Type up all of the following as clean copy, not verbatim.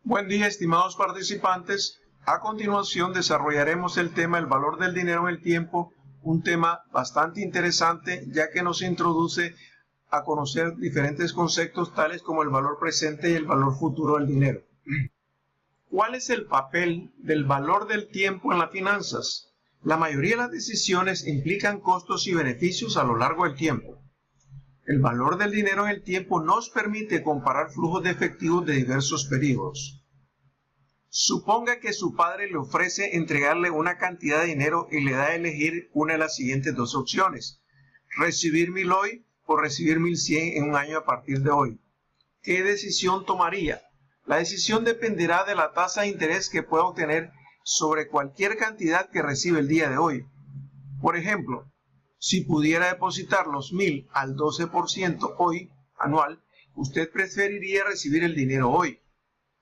Buen día, estimados participantes. A continuación desarrollaremos el tema el valor del dinero en el tiempo, un tema bastante interesante ya que nos introduce a conocer diferentes conceptos tales como el valor presente y el valor futuro del dinero. ¿Cuál es el papel del valor del tiempo en las finanzas? La mayoría de las decisiones implican costos y beneficios a lo largo del tiempo. El valor del dinero en el tiempo nos permite comparar flujos de efectivo de diversos periodos. Suponga que su padre le ofrece entregarle una cantidad de dinero y le da a elegir una de las siguientes dos opciones: recibir 1000 hoy o recibir 1100 en un año a partir de hoy. ¿Qué decisión tomaría? La decisión dependerá de la tasa de interés que pueda obtener sobre cualquier cantidad que recibe el día de hoy. Por ejemplo, si pudiera depositar los 1000 al 12% hoy, anual, usted preferiría recibir el dinero hoy.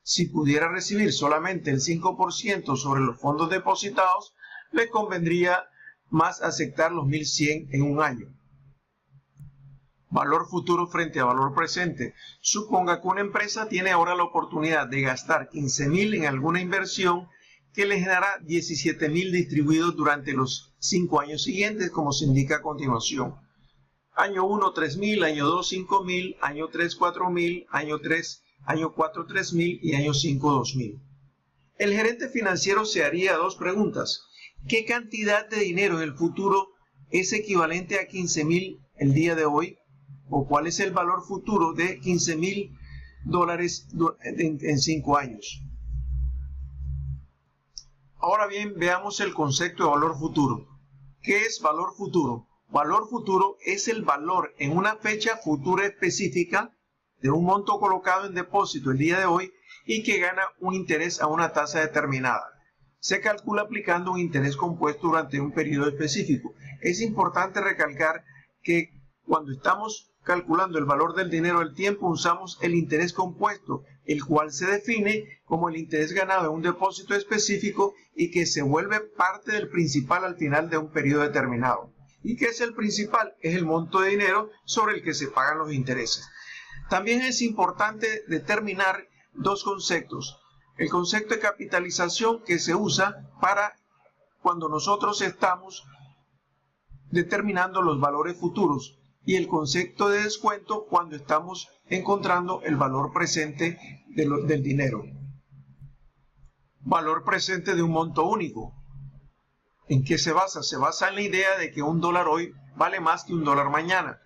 Si pudiera recibir solamente el 5% sobre los fondos depositados, le convendría más aceptar los 1100 en un año. Valor futuro frente a valor presente. Suponga que una empresa tiene ahora la oportunidad de gastar 15.000 en alguna inversión que le generará 17.000 distribuidos durante los 5 años siguientes, como se indica a continuación. Año 1, 3.000, año 2, 5.000, año 3, 4.000, año 4, 3.000 y año 5, 2.000. El gerente financiero se haría dos preguntas. ¿Qué cantidad de dinero en el futuro es equivalente a 15.000 el día de hoy? ¿O cuál es el valor futuro de $15.000 en 5 años? Ahora bien, veamos el concepto de valor futuro. ¿Qué es valor futuro? Valor futuro es el valor en una fecha futura específica de un monto colocado en depósito el día de hoy y que gana un interés a una tasa determinada. Se calcula aplicando un interés compuesto durante un periodo específico. Es importante recalcar que cuando estamos calculando el valor del dinero del tiempo usamos el interés compuesto, el cual se define como el interés ganado en un depósito específico y que se vuelve parte del principal al final de un periodo determinado. ¿Y qué es el principal? Es el monto de dinero sobre el que se pagan los intereses. También es importante determinar dos conceptos. El concepto de capitalización, que se usa para cuando nosotros estamos determinando los valores futuros, y el concepto de descuento cuando estamos encontrando el valor presente del dinero. Valor presente de un monto único. ¿En qué se basa? Se basa en la idea de que $1 hoy vale más que $1 mañana.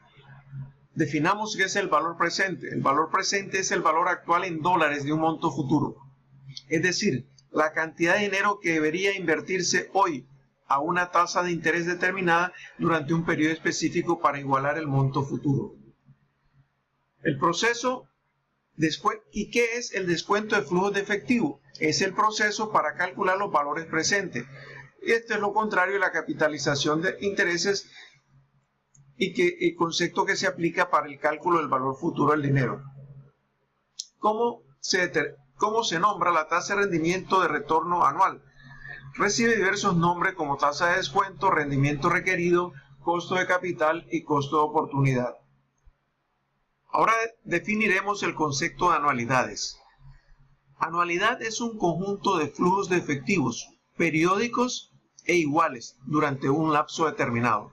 Definamos qué es el valor presente. El valor presente es el valor actual en dólares de un monto futuro. Es decir, la cantidad de dinero que debería invertirse hoy a una tasa de interés determinada durante un periodo específico para igualar el monto futuro. El proceso después, ¿y qué es el descuento de flujos de efectivo? Es el proceso para calcular los valores presentes. Esto es lo contrario de la capitalización de intereses y que el concepto que se aplica para el cálculo del valor futuro del dinero. ¿Cómo se nombra la tasa de rendimiento de retorno anual? Recibe diversos nombres como tasa de descuento, rendimiento requerido, costo de capital y costo de oportunidad. Ahora definiremos el concepto de anualidades. Anualidad es un conjunto de flujos de efectivos periódicos e iguales durante un lapso determinado.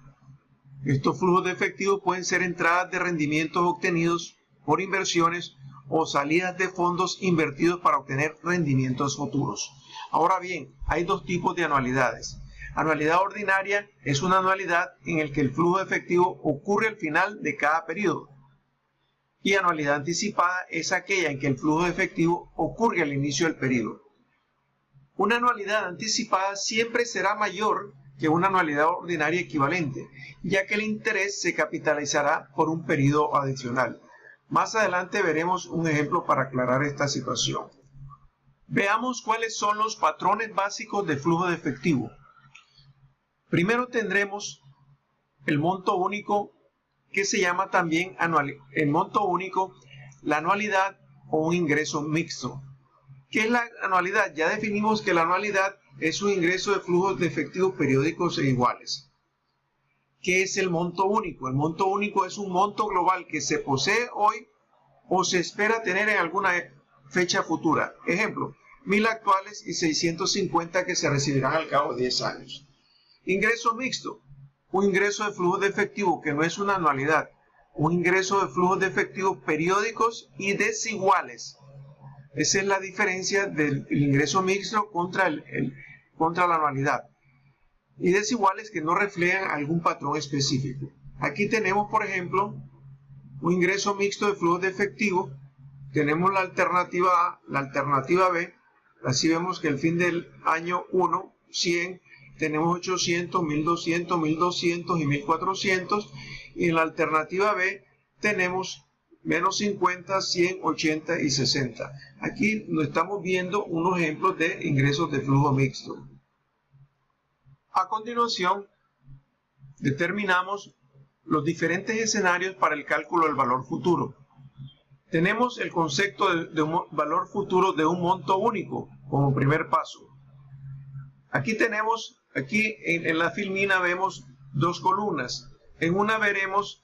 Estos flujos de efectivo pueden ser entradas de rendimientos obtenidos por inversiones o salidas de fondos invertidos para obtener rendimientos futuros. Ahora bien, hay dos tipos de anualidades. Anualidad ordinaria es una anualidad en la que el flujo de efectivo ocurre al final de cada periodo. Y anualidad anticipada es aquella en que el flujo de efectivo ocurre al inicio del periodo. Una anualidad anticipada siempre será mayor que una anualidad ordinaria equivalente, ya que el interés se capitalizará por un periodo adicional. Más adelante veremos un ejemplo para aclarar esta situación. Veamos cuáles son los patrones básicos de flujo de efectivo. Primero tendremos el monto único, que se llama también el monto único, la anualidad o un ingreso mixto. ¿Qué es la anualidad? Ya definimos que la anualidad es un ingreso de flujos de efectivos periódicos e iguales. ¿Qué es el monto único? El monto único es un monto global que se posee hoy o se espera tener en alguna fecha futura. Ejemplo, 1000 actuales y 650 que se recibirán al cabo de 10 años. Ingreso mixto, un ingreso de flujo de efectivo que no es una anualidad, un ingreso de flujos de efectivo periódicos y desiguales. Esa es la diferencia del ingreso mixto contra la anualidad. Y desiguales que no reflejan algún patrón específico. Aquí tenemos, por ejemplo, un ingreso mixto de flujos de efectivo. Tenemos la alternativa A, la alternativa B. Así vemos que el fin del año 1, 100, tenemos 800, 1200, 1200 y 1400. Y en la alternativa B tenemos menos 50, 100, 80 y 60. Aquí nos estamos viendo unos ejemplos de ingresos de flujo mixto. A continuación, determinamos los diferentes escenarios para el cálculo del valor futuro. Tenemos el concepto de un valor futuro de un monto único como primer paso. Aquí tenemos, en la filmina vemos dos columnas. En una veremos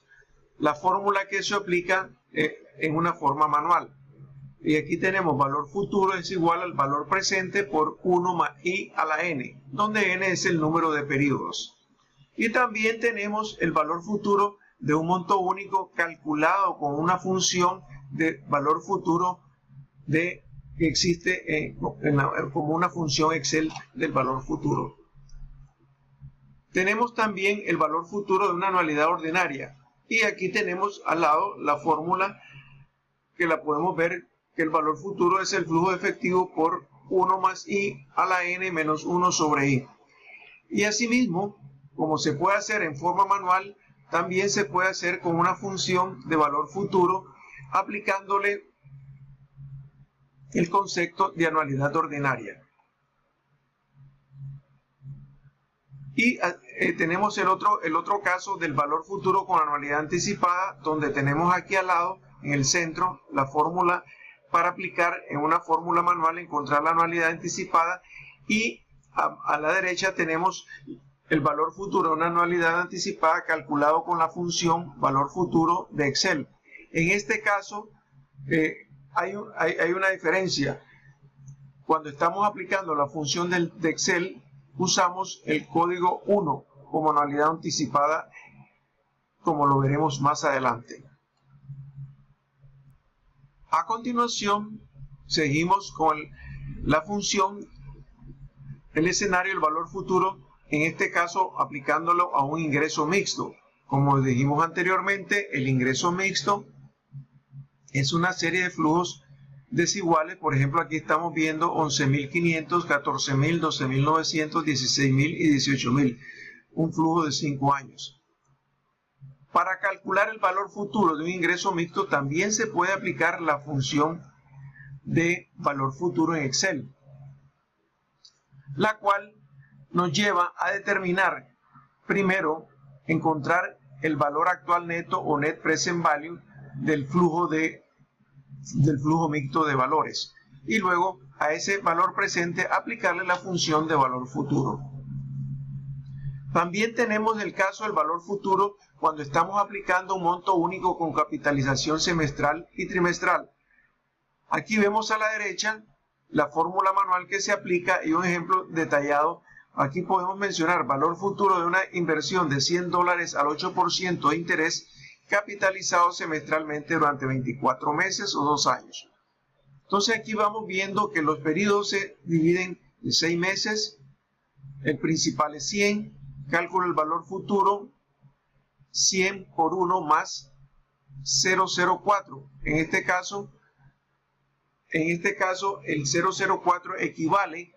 la fórmula que se aplica en una forma manual. Y aquí tenemos valor futuro es igual al valor presente por 1 más i a la n, donde n es el número de periodos. Y también tenemos el valor futuro de un monto único calculado con una función de valor futuro que existe como una función Excel del valor futuro. Tenemos también el valor futuro de una anualidad ordinaria. Y aquí tenemos al lado la fórmula que la podemos ver, que el valor futuro es el flujo de efectivo por 1 más i a la n menos 1 sobre i. Y asimismo, como se puede hacer en forma manual, también se puede hacer con una función de valor futuro aplicándole el concepto de anualidad ordinaria. Y tenemos el otro caso del valor futuro con anualidad anticipada, donde tenemos aquí al lado, en el centro, la fórmula para aplicar en una fórmula manual, encontrar la anualidad anticipada, y a la derecha tenemos el valor futuro de una anualidad anticipada calculado con la función valor futuro de Excel. En este caso hay una diferencia. Cuando estamos aplicando la función de Excel, usamos el código 1 como anualidad anticipada, como lo veremos más adelante. A continuación, seguimos con la función, el escenario del valor futuro, en este caso aplicándolo a un ingreso mixto. Como dijimos anteriormente, el ingreso mixto es una serie de flujos desiguales. Por ejemplo, aquí estamos viendo 11.500, 14.000, 12.900, 16.000 y 18.000. Un flujo de 5 años. Para calcular el valor futuro de un ingreso mixto también se puede aplicar la función de valor futuro en Excel, la cual nos lleva a determinar, primero, encontrar el valor actual neto o net present value del flujo mixto de valores, y luego a ese valor presente aplicarle la función de valor futuro. También tenemos el caso del valor futuro cuando estamos aplicando un monto único con capitalización semestral y trimestral. Aquí vemos a la derecha la fórmula manual que se aplica y un ejemplo detallado. Aquí podemos mencionar valor futuro de una inversión de $100 al 8% de interés capitalizado semestralmente durante 24 meses o 2 años. Entonces aquí vamos viendo que los periodos se dividen en 6 meses, el principal es 100, cálculo del valor futuro, 100 por 1 más 0,04. En este caso el 0,04 equivale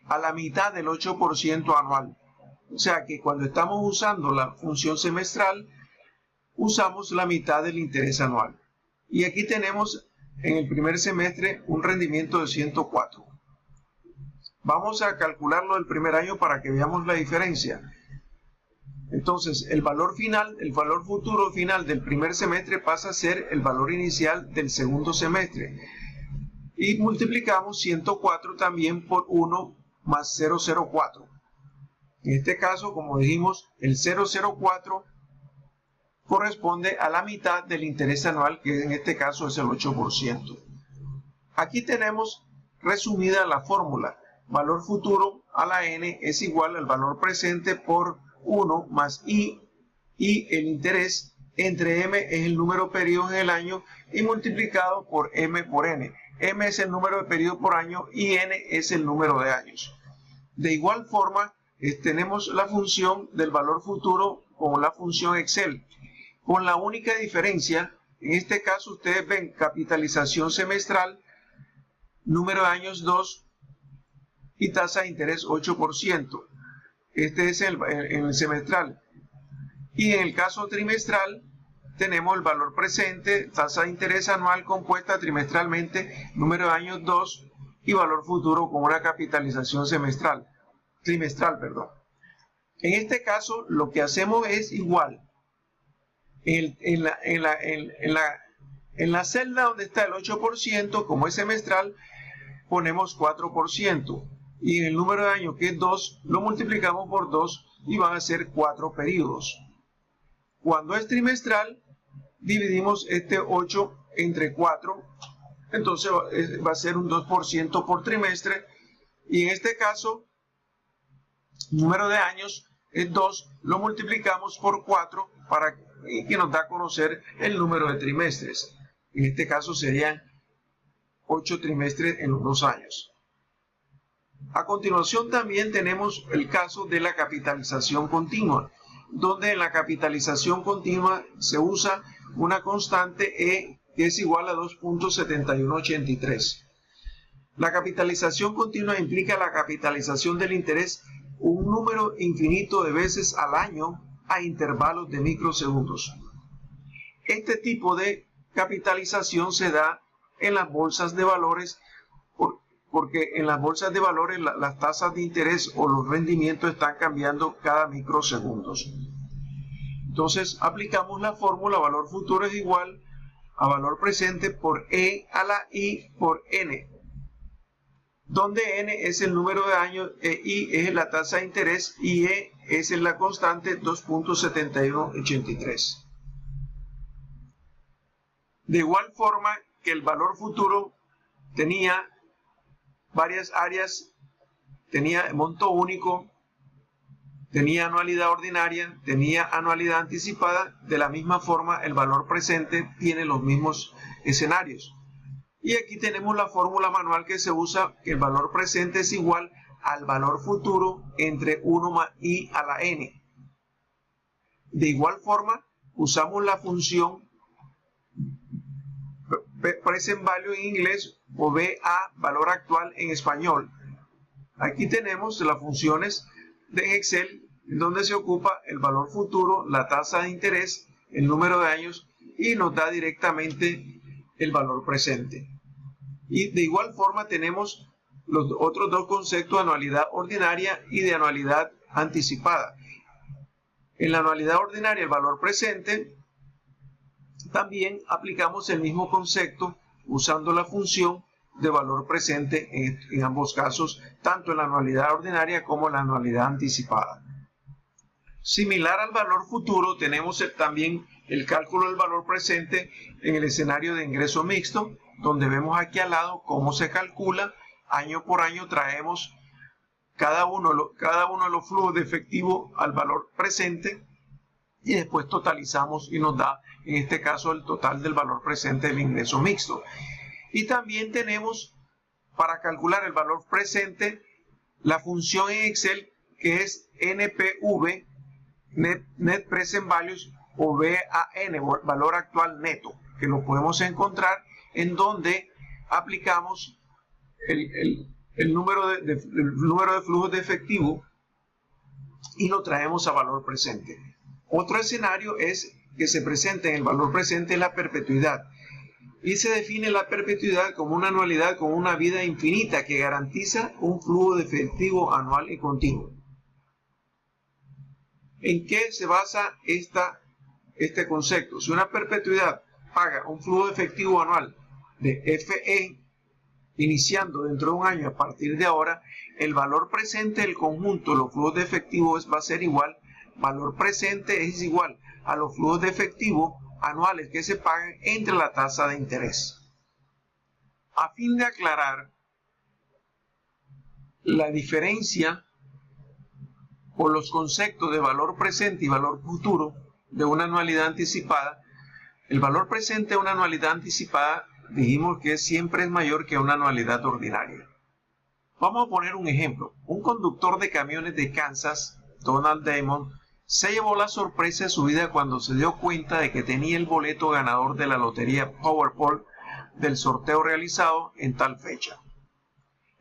a la mitad del 8% anual. O sea que cuando estamos usando la función semestral, usamos la mitad del interés anual. Y aquí tenemos en el primer semestre un rendimiento de 104. Vamos a calcularlo del primer año para que veamos la diferencia. Entonces, el valor futuro final del primer semestre pasa a ser el valor inicial del segundo semestre. Y multiplicamos 104 también por 1 más 0,04. En este caso, como dijimos, el 0,04 corresponde a la mitad del interés anual, que en este caso es el 8%. Aquí tenemos resumida la fórmula. Valor futuro a la n es igual al valor presente por 1 más i, y el interés entre m es el número de periodos en el año y multiplicado por m por n. M es el número de periodos por año y n es el número de años. De igual forma, tenemos la función del valor futuro con la función Excel, con la única diferencia, en este caso ustedes ven capitalización semestral, número de años 2 y tasa de interés 8%. Este es el semestral. Y en el caso trimestral tenemos el valor presente, tasa de interés anual compuesta trimestralmente, número de años 2 y valor futuro con una capitalización trimestral. En este caso lo que hacemos es igual. En la celda donde está el 8%, como es semestral, ponemos 4%. Y en el número de años, que es 2, lo multiplicamos por 2 y van a ser 4 periodos. Cuando es trimestral, dividimos este 8 entre 4, entonces va a ser un 2% por trimestre. Y en este caso, número de años es 2, lo multiplicamos por 4 para que nos da a conocer el número de trimestres. En este caso serían 8 trimestres en los 2 años. A continuación también tenemos el caso de la capitalización continua, donde en la capitalización continua se usa una constante E que es igual a 2.7183. La capitalización continua implica la capitalización del interés un número infinito de veces al año a intervalos de microsegundos. Este tipo de capitalización se da en las bolsas de valores porque en las bolsas de valores las tasas de interés o los rendimientos están cambiando cada microsegundos. Entonces aplicamos la fórmula valor futuro es igual a valor presente por E a la I por N, donde N es el número de años, I es la tasa de interés y E es la constante 2.7183. De igual forma que el valor futuro tenía varias áreas, tenía monto único, tenía anualidad ordinaria, tenía anualidad anticipada, de la misma forma el valor presente tiene los mismos escenarios. Y aquí tenemos la fórmula manual que se usa, que el valor presente es igual al valor futuro entre 1 más i a la n. De igual forma, usamos la función present value en inglés o VA, valor actual en español. Aquí tenemos las funciones de Excel, donde se ocupa el valor futuro, la tasa de interés, el número de años y nos da directamente el valor presente. Y de igual forma tenemos los otros dos conceptos, anualidad ordinaria y de anualidad anticipada. En la anualidad ordinaria, el valor presente, también aplicamos el mismo concepto usando la función de valor presente en ambos casos, tanto en la anualidad ordinaria como en la anualidad anticipada. Similar al valor futuro, tenemos también el cálculo del valor presente en el escenario de ingreso mixto, donde vemos aquí al lado cómo se calcula. Año por año traemos cada uno de los flujos de efectivo al valor presente y después totalizamos y nos da, en este caso, el total del valor presente del ingreso mixto. Y también tenemos, para calcular el valor presente, la función en Excel que es NPV, Net Present Values, o VAN, valor actual neto, que lo podemos encontrar en donde aplicamos el número de flujos de efectivo y lo traemos a valor presente. Otro escenario es que se presente en el valor presente la perpetuidad. Y se define la perpetuidad como una anualidad con una vida infinita que garantiza un flujo de efectivo anual y continuo. ¿En qué se basa este concepto? Si una perpetuidad paga un flujo de efectivo anual de FE, iniciando dentro de un año a partir de ahora, el valor presente del conjunto de los flujos de efectivo va a ser igual. Valor presente es igual a los flujos de efectivo anuales que se pagan entre la tasa de interés. A fin de aclarar la diferencia o los conceptos de valor presente y valor futuro de una anualidad anticipada, el valor presente de una anualidad anticipada dijimos que siempre es mayor que una anualidad ordinaria. Vamos a poner un ejemplo. Un conductor de camiones de Kansas, Donald Damon, se llevó la sorpresa de su vida cuando se dio cuenta de que tenía el boleto ganador de la lotería Powerball del sorteo realizado en tal fecha.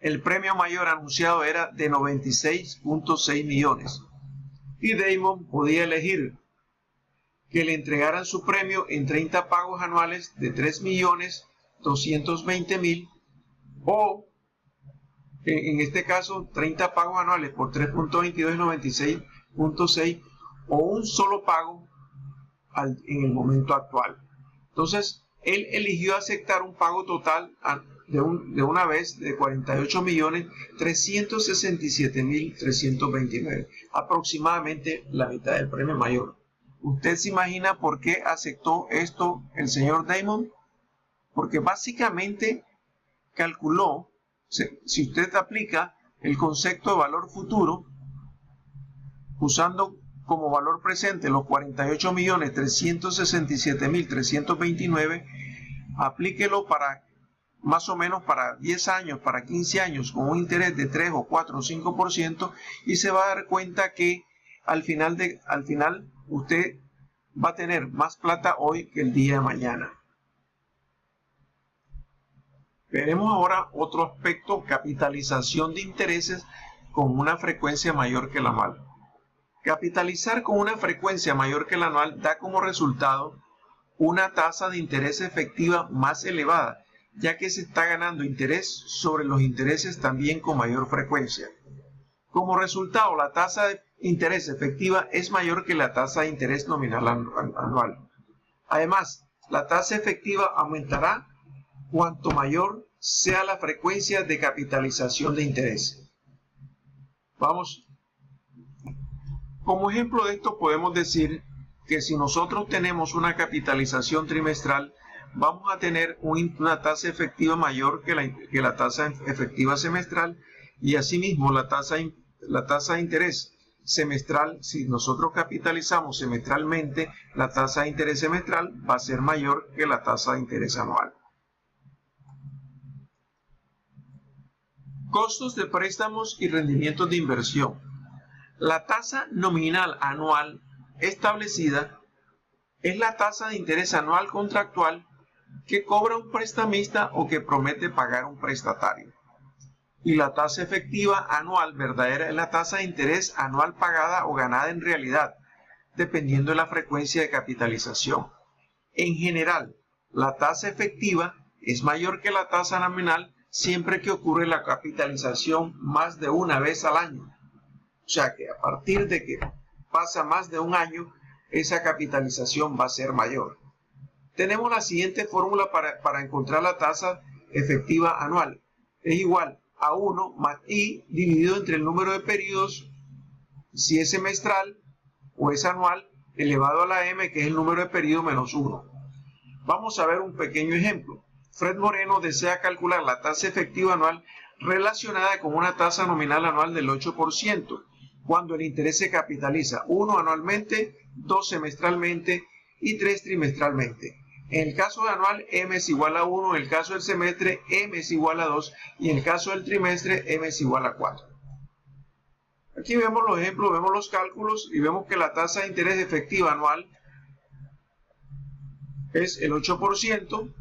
El premio mayor anunciado era de 96.6 millones y Damon podía elegir que le entregaran su premio en 30 pagos anuales de 3.220.000 o en este caso 30 pagos anuales por 3.22 y 96.6 o un solo pago en el momento actual. Entonces él eligió aceptar un pago total de una vez de 48.367.329, aproximadamente la mitad del premio mayor. ¿Usted se imagina por qué aceptó esto el señor Damon? Porque básicamente calculó, si usted aplica el concepto de valor futuro, usando como valor presente los 48.367.329, aplíquelo para más o menos para 10 años, para 15 años, con un interés de 3 o 4 o 5%, y se va a dar cuenta que al final usted va a tener más plata hoy que el día de mañana. Veremos ahora otro aspecto: capitalización de intereses con una frecuencia mayor que la anual. Capitalizar con una frecuencia mayor que la anual da como resultado una tasa de interés efectiva más elevada, ya que se está ganando interés sobre los intereses también con mayor frecuencia. Como resultado, la tasa de interés efectiva es mayor que la tasa de interés nominal anual. Además, la tasa efectiva aumentará cuanto mayor sea la frecuencia de capitalización de interés. Vamos. Como ejemplo de esto podemos decir que si nosotros tenemos una capitalización trimestral, vamos a tener una tasa efectiva mayor que la tasa efectiva semestral, y asimismo la tasa de interés semestral, si nosotros capitalizamos semestralmente, la tasa de interés semestral va a ser mayor que la tasa de interés anual. Costos de préstamos y rendimientos de inversión. La tasa nominal anual establecida es la tasa de interés anual contractual que cobra un prestamista o que promete pagar un prestatario. Y la tasa efectiva anual verdadera es la tasa de interés anual pagada o ganada en realidad, dependiendo de la frecuencia de capitalización. En general, la tasa efectiva es mayor que la tasa nominal siempre que ocurre la capitalización más de una vez al año. O sea que a partir de que pasa más de un año, esa capitalización va a ser mayor. Tenemos la siguiente fórmula para encontrar la tasa efectiva anual. Es igual a 1 más I dividido entre el número de periodos, si es semestral o es anual, elevado a la M, que es el número de periodos, menos 1. Vamos a ver un pequeño ejemplo. Fred Moreno desea calcular la tasa efectiva anual relacionada con una tasa nominal anual del 8%, cuando el interés se capitaliza 1 anualmente, 2 semestralmente y 3 trimestralmente. En el caso anual, M es igual a 1, en el caso del semestre, M es igual a 2, y en el caso del trimestre, M es igual a 4. Aquí vemos los ejemplos, vemos los cálculos y vemos que la tasa de interés efectiva anual es el 8%,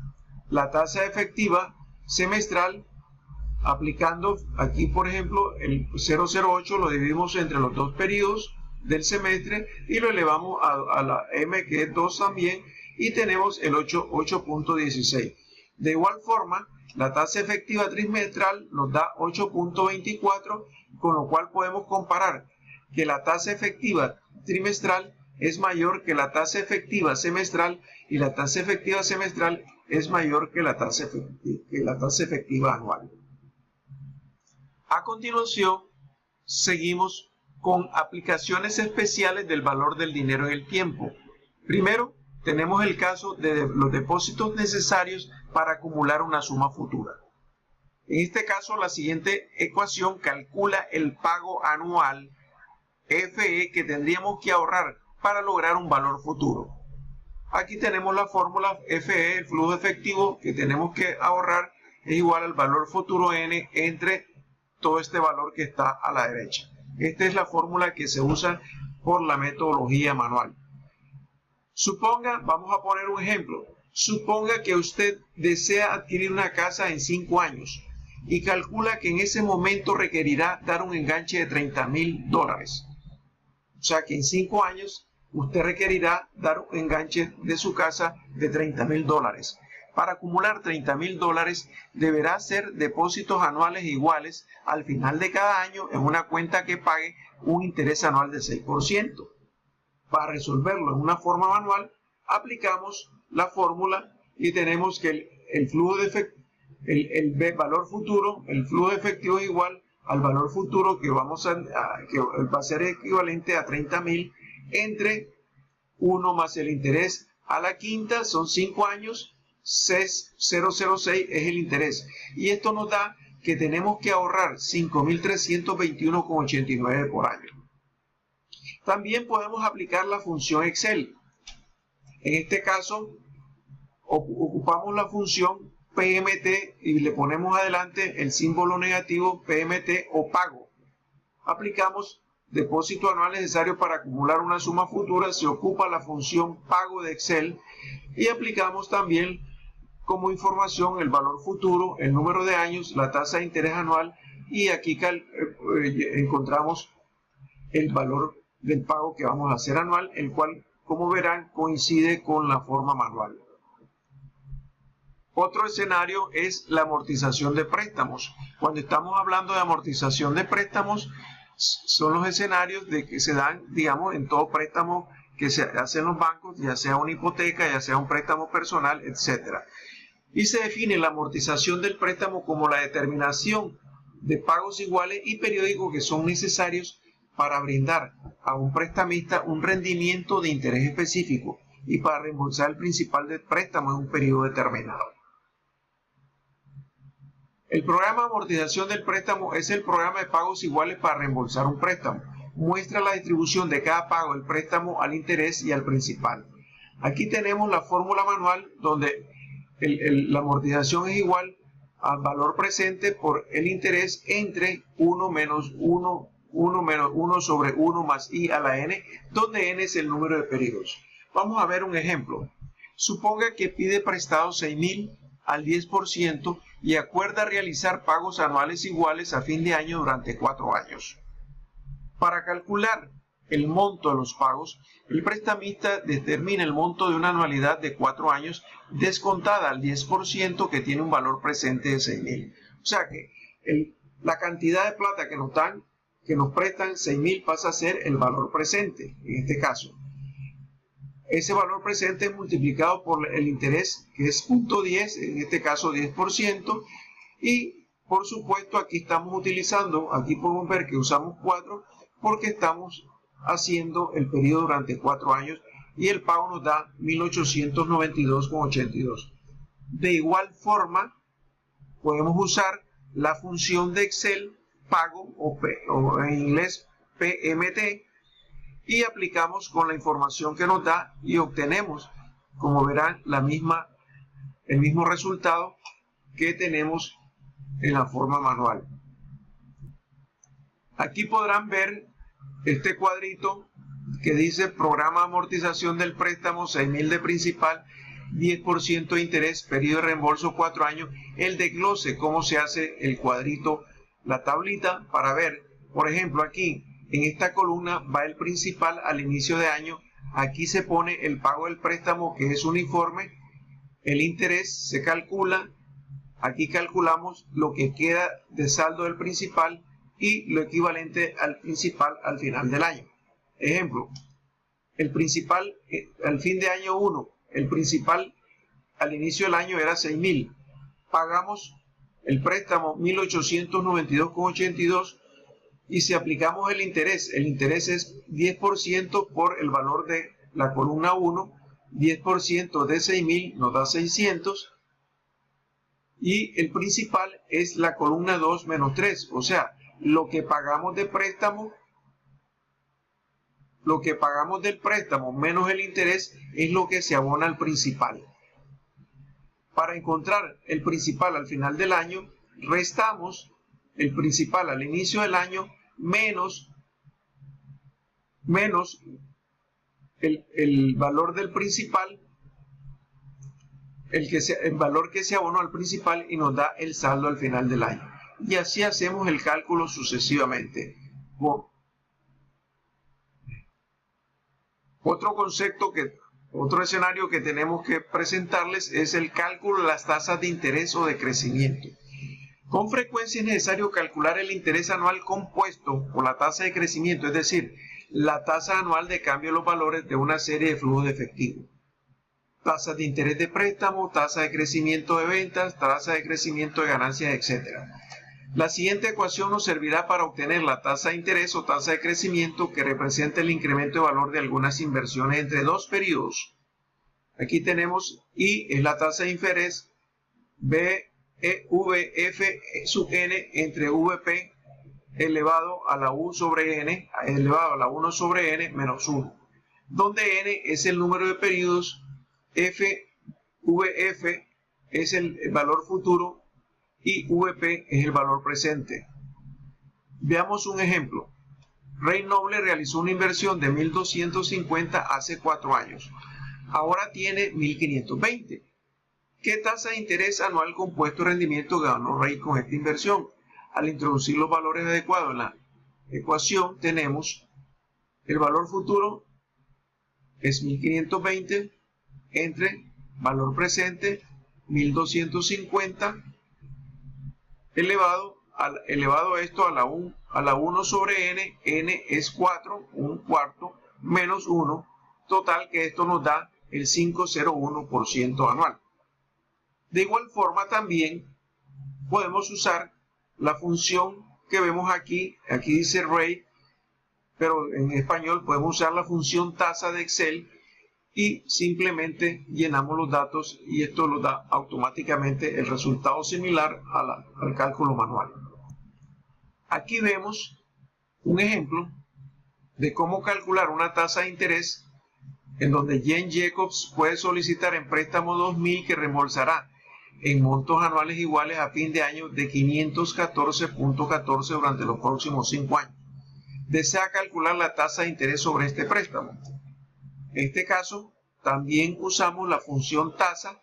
la tasa efectiva semestral, aplicando aquí por ejemplo el 0,08 lo dividimos entre los dos periodos del semestre y lo elevamos a la M, que es 2 también, y tenemos el 8.16. De igual forma, la tasa efectiva trimestral nos da 8.24, con lo cual podemos comparar que la tasa efectiva trimestral es mayor que la tasa efectiva semestral, y la tasa efectiva semestral es mayor que la tasa efectiva anual. A continuación, seguimos con aplicaciones especiales del valor del dinero en el tiempo. Primero, tenemos el caso de los depósitos necesarios para acumular una suma futura. En este caso, la siguiente ecuación calcula el pago anual FE que tendríamos que ahorrar para lograr un valor futuro. Aquí tenemos la fórmula FE, el flujo efectivo que tenemos que ahorrar es igual al valor futuro N entre todo este valor que está a la derecha. Esta es la fórmula que se usa por la metodología manual. Suponga, vamos a poner un ejemplo, suponga que usted desea adquirir una casa en 5 años y calcula que en ese momento requerirá dar un enganche de $30,000. O sea que en 5 años usted requerirá dar un enganche de su casa de $30,000. Para acumular $30,000 deberá hacer depósitos anuales iguales al final de cada año en una cuenta que pague un interés anual de 6%. Para resolverlo en una forma manual, aplicamos la fórmula y tenemos que el flujo de el valor futuro, el flujo de efectivo es igual al valor futuro que va a ser equivalente a 30,000 entre 1 más el interés a la quinta, son 5 años, 0,06 es el interés. Y esto nos da que tenemos que ahorrar 5.321,89 por año. También podemos aplicar la función Excel. En este caso, ocupamos la función PMT y le ponemos adelante el símbolo negativo PMT o pago. Aplicamos depósito anual necesario para acumular una suma futura, se ocupa la función pago de Excel y aplicamos también como información el valor futuro, el número de años, la tasa de interés anual y aquí encontramos el valor del pago que vamos a hacer anual, el cual, como verán, coincide con la forma manual. Otro escenario es la amortización de préstamos. Cuando estamos hablando de amortización de préstamos, son los escenarios de que se dan, digamos, en todo préstamo que se hace en los bancos, ya sea una hipoteca, ya sea un préstamo personal, etc. Y se define la amortización del préstamo como la determinación de pagos iguales y periódicos que son necesarios para brindar a un prestamista un rendimiento de interés específico y para reembolsar el principal del préstamo en un periodo determinado. El programa de amortización del préstamo es el programa de pagos iguales para reembolsar un préstamo. Muestra la distribución de cada pago del préstamo al interés y al principal. Aquí tenemos la fórmula manual donde la amortización es igual al valor presente por el interés entre 1 menos 1 sobre 1 más i a la n, donde n es el número de periodos. Vamos a ver un ejemplo. Suponga que pide prestado 6,000 al 10% y acuerda realizar pagos anuales iguales a fin de año durante 4 años. Para calcular el monto de los pagos, el prestamista determina el monto de una anualidad de 4 años descontada al 10% que tiene un valor presente de 6,000. O sea que la cantidad de plata que nos prestan 6,000 pasa a ser el valor presente en este caso. Ese valor presente es multiplicado por el interés, que es 0.10, en este caso 10%, y por supuesto aquí estamos utilizando, aquí podemos ver que usamos 4 porque estamos haciendo el periodo durante 4 años y el pago nos da 1.892,82. De igual forma, podemos usar la función de Excel, pago o en inglés PMT, y aplicamos con la información que nos da y obtenemos, como verán, el mismo resultado que tenemos en la forma manual. Aquí podrán ver este cuadrito que dice programa de amortización del préstamo, 6,000 de principal, 10% de interés, periodo de reembolso 4 años, el desglose, cómo se hace el cuadrito, la tablita, para ver, por ejemplo, aquí en esta columna va el principal al inicio de año, aquí se pone el pago del préstamo que es uniforme, el interés se calcula, aquí calculamos lo que queda de saldo del principal y lo equivalente al principal al final del año. Ejemplo, el principal al fin de año 1, el principal al inicio del año era 6,000, pagamos el préstamo 1.892,82 y si aplicamos el interés es 10% por el valor de la columna 1, 10% de 6,000 nos da 600 Y el principal es la columna 2 menos 3, o sea, lo que pagamos de préstamo, lo que pagamos del préstamo menos el interés es lo que se abona al principal. Para encontrar el principal al final del año, restamos el principal al inicio del año menos el valor del principal, el valor que se abonó al principal, y nos da el saldo al final del año. Y así hacemos el cálculo sucesivamente. Otro escenario que tenemos que presentarles es el cálculo de las tasas de interés o de crecimiento. Con frecuencia es necesario calcular el interés anual compuesto por la tasa de crecimiento, es decir, la tasa anual de cambio de los valores de una serie de flujos de efectivo. Tasas de interés de préstamo, tasa de crecimiento de ventas, tasa de crecimiento de ganancias, etc. La siguiente ecuación nos servirá para obtener la tasa de interés o tasa de crecimiento que representa el incremento de valor de algunas inversiones entre dos periodos. Aquí tenemos I es la tasa de interés, VF sub n entre VP elevado a la U sobre n, elevado a la 1 sobre n menos 1, donde n es el número de periodos, VF es el valor futuro y VP es el valor presente. Veamos un ejemplo. Rey Noble realizó una inversión de 1.250 hace 4 años. Ahora tiene 1.520. ¿Qué tasa de interés anual compuesto de rendimiento ganó Rey con esta inversión? Al introducir los valores adecuados en la ecuación, tenemos el valor futuro es 1.520 entre valor presente 1.250 elevado esto a la 1 sobre n, n es 4, un cuarto, menos 1, total que esto nos da el 5,01% anual. De igual forma también podemos usar la función que vemos aquí dice rate, pero en español podemos usar la función tasa de Excel y simplemente llenamos los datos y esto nos da automáticamente el resultado similar al cálculo manual. Aquí vemos un ejemplo de cómo calcular una tasa de interés en donde Jane Jacobs puede solicitar en préstamo 2.000 que reembolsará en montos anuales iguales a fin de año de 514.14 durante los próximos 5 años. Desea calcular la tasa de interés sobre este préstamo. En este caso, también usamos la función tasa,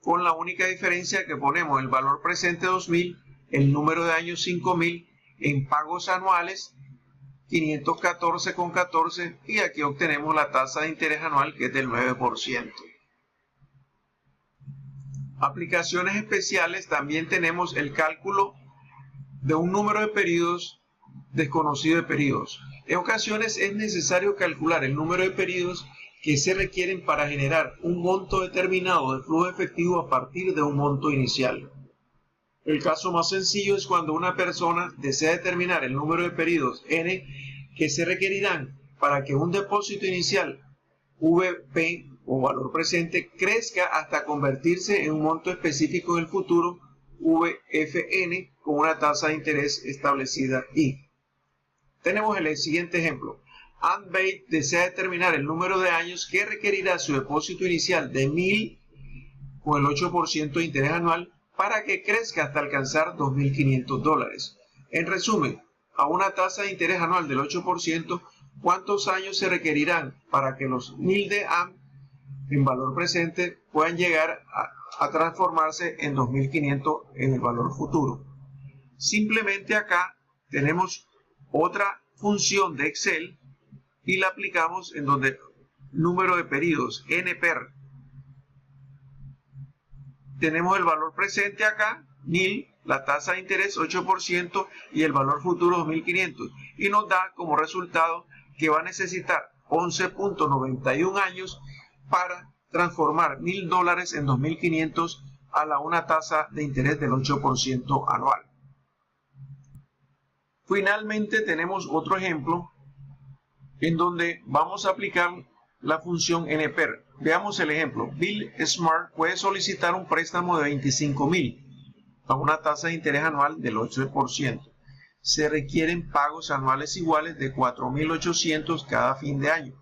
con la única diferencia que ponemos el valor presente 2.000, el número de años 5.000, en pagos anuales 514,14 y aquí obtenemos la tasa de interés anual que es del 9%. Aplicaciones especiales, también tenemos el cálculo de un número de periodos desconocido de periodos. En ocasiones es necesario calcular el número de periodos que se requieren para generar un monto determinado de flujo efectivo a partir de un monto inicial. El caso más sencillo es cuando una persona desea determinar el número de periodos n que se requerirán para que un depósito inicial VP o valor presente crezca hasta convertirse en un monto específico en el futuro VFN con una tasa de interés establecida I. Tenemos el siguiente ejemplo. Ann Bate desea determinar el número de años que requerirá su depósito inicial de 1.000 con el 8% de interés anual para que crezca hasta alcanzar $2.500. En resumen, a una tasa de interés anual del 8%, ¿cuántos años se requerirán para que los 1.000 de Ann en valor presente puedan llegar a transformarse en 2.500 en el valor futuro? Simplemente acá tenemos otra función de Excel y la aplicamos en donde número de periodos NPER. Tenemos el valor presente acá, 1.000, la tasa de interés 8% y el valor futuro 2.500. Y nos da como resultado que va a necesitar 11.91 años para transformar $1.000 en 2.500 a una tasa de interés del 8% anual. Finalmente tenemos otro ejemplo en donde vamos a aplicar la función NPER. Veamos el ejemplo. Bill Smart puede solicitar un préstamo de 25,000 a una tasa de interés anual del 8%. Se requieren pagos anuales iguales de 4,800 cada fin de año.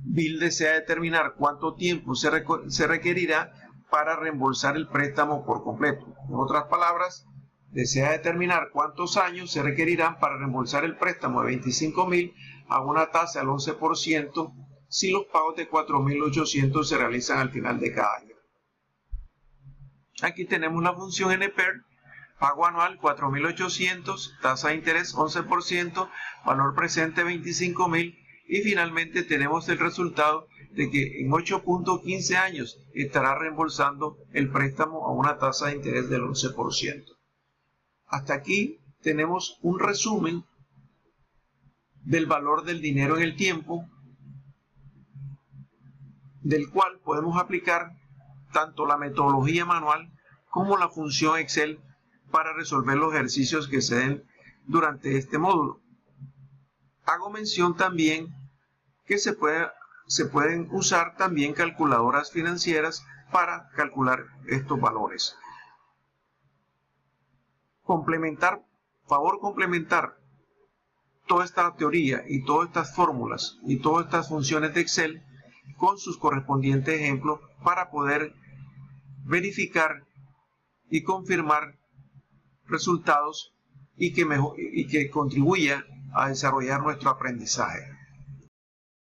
Bill desea determinar cuánto tiempo se requerirá para reembolsar el préstamo por completo. En otras palabras, desea determinar cuántos años se requerirán para reembolsar el préstamo de 25,000 a una tasa del 11% si los pagos de 4,800 se realizan al final de cada año. Aquí tenemos la función NPER, pago anual 4,800, tasa de interés 11%, valor presente 25,000 y finalmente tenemos el resultado de que en 8.15 años estará reembolsando el préstamo a una tasa de interés del 11%. Hasta aquí tenemos un resumen del valor del dinero en el tiempo, del cual podemos aplicar tanto la metodología manual como la función Excel para resolver los ejercicios que se den durante este módulo. Hago mención también que se pueden usar también calculadoras financieras para calcular estos valores. Complementar toda esta teoría y todas estas fórmulas y todas estas funciones de Excel con sus correspondientes ejemplos para poder verificar y confirmar resultados y que contribuya a desarrollar nuestro aprendizaje.